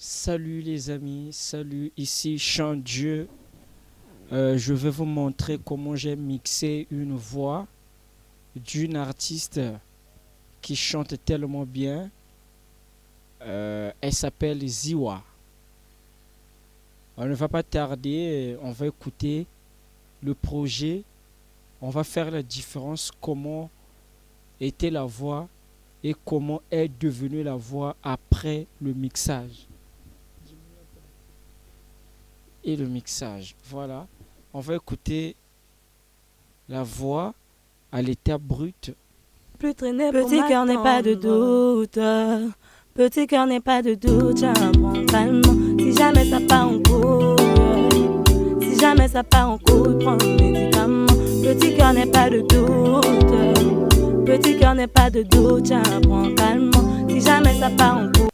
Salut les amis, salut, ici Chant Dieu. Je vais vous montrer comment j'ai mixé une voix d'une artiste qui chante tellement bien. Elle s'appelle Ziwa. On ne va pas tarder, on va écouter le projet. On va faire la différence, comment était la voix et comment est devenue la voix après le mixage. Et le mixage. Voilà. On va écouter la voix à l'état brut. Plus traîner petit cœur n'est pas de doute. Petit cœur n'est pas de doute. Tiens, prends calmement. Si jamais ça part en couille. Si jamais ça part en couille, prends le médicament. Petit cœur n'est pas de doute. Petit cœur n'est pas de doute. Tiens, prends calmement. Si jamais ça part en couille.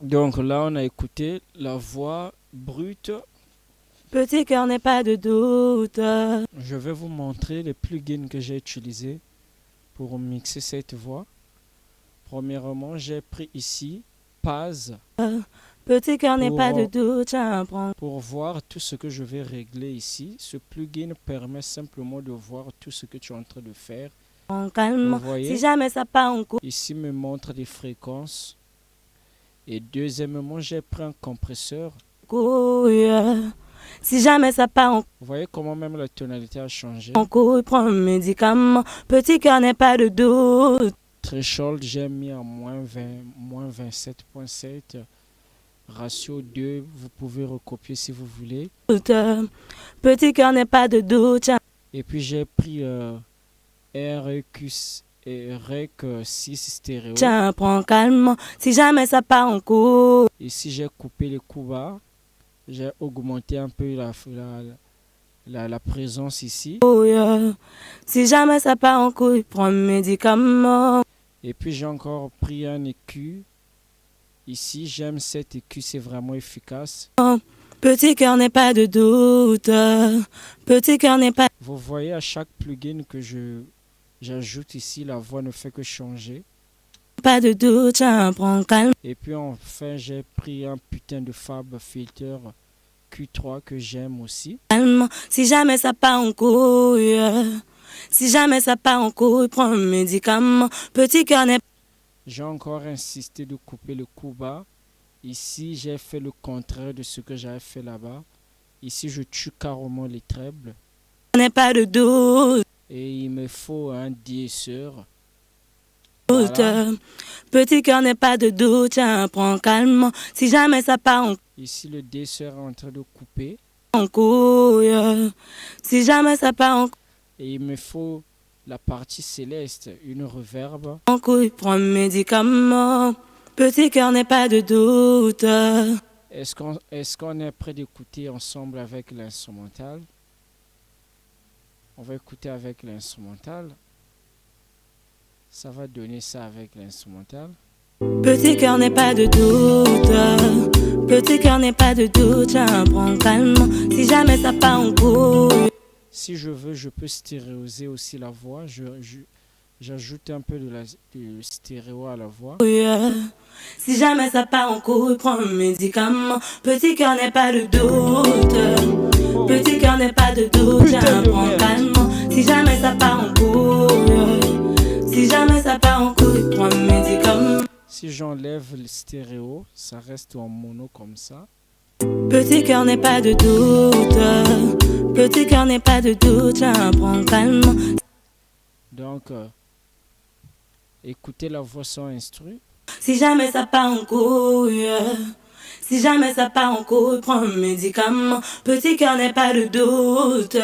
Donc là, on a écouté la voix brute. Petit cœur n'est pas de doute. Je vais vous montrer les plugins que j'ai utilisés pour mixer cette voix. Premièrement, j'ai pris ici Paz Petit cœur n'est pas de doute. Tiens, prends. pour voir tout ce que je vais régler ici. Ce plugin permet simplement de voir tout ce que tu es en train de faire. Calmement. Vous voyez? Si jamais ça part en couille. Ici me montre des fréquences. Et deuxièmement, j'ai pris un compresseur. Si jamais ça part en Vous voyez comment même la tonalité a changé. couille, prends le médicament. Petit cœur n'est pas de doute. Threshold, j'ai mis à moins 20, moins 27.7. Ratio 2, vous pouvez recopier si vous voulez. Petit cœur n'est pas de doute. Et puis j'ai pris REC 6 stéréo. Tiens, prends calmement. Si jamais ça part en couille. Ici j'ai coupé les coups bas. J'ai augmenté un peu la présence ici. Si jamais ça part en couille, prends le médicament. Et puis j'ai encore pris un écu. Ici j'aime cet écu, c'est vraiment efficace. Petit cœur n'est pas de doute. Petit cœur n'est pas. Vous voyez, à chaque plugin que j'ajoute ici, la voix ne fait que changer. Pas de doute, tiens, prends calme. Et puis enfin, j'ai pris un putain de Fab Filter Q3 que j'aime aussi. Calme. Si jamais ça part en couille. Si jamais ça part en couille, prends le médicament. Petit cœur n'est J'ai encore insisté de couper le coup bas. Ici, j'ai fait le contraire de ce que j'avais fait là-bas. Ici, je tue carrément les trebles. pas de doute. Et il me faut un DSR. Voilà. Petit cœur n'est pas de doute, tiens, prends calmement. Si jamais ça part Ici, le DSR est en train de couper. en couille. Si jamais ça part Et il me faut la partie céleste, une reverb. en couille, prends le médicament. Petit cœur n'est pas de doute. Est-ce qu'on est prêt d'écouter ensemble avec l'instrumental? On va écouter avec l'instrumental. Ça va donner ça avec l'instrumental. Petit cœur n'est pas de doute. Petit cœur n'est pas de doute, tiens, prends calmement. Si jamais ça part en couille. Si je veux, je peux stéréoser aussi la voix. J'ajoute un peu de stéréo à la voix. Si jamais ça part en couille, prends le médicament. Petit cœur n'est pas de doute. Petit cœur n'est pas de doute, tiens, prends calmement. Si jamais ça part en couille. Si jamais ça part en couille, prends le médicament. Si j'enlève le stéréo, ça reste en mono comme ça. Petit cœur n'est pas de doute. Petit cœur n'est pas de doute, tiens, prends calmement. Donc, écoutez la voix sans instru. Si jamais ça part en couille. Si jamais ça part en couille, prends le médicament. Petit cœur n'est pas de doute.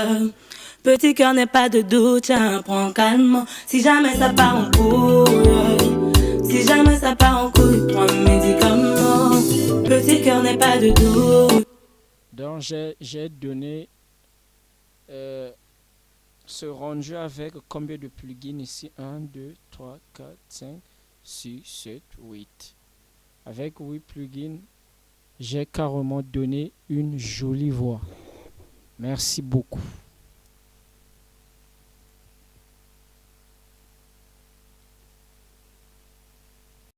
Petit cœur n'est pas de doute, tiens, prends calmement. Si jamais ça part en couille. Si jamais ça part en couille, prends le médicament. Petit cœur n'est pas de doute. Donc, j'ai donné ce rendu avec combien de plugins ici? 1, 2, 3, 4, 5, 6, 7, 8. Avec 8 plugins, j'ai carrément donné une jolie voix. Merci beaucoup.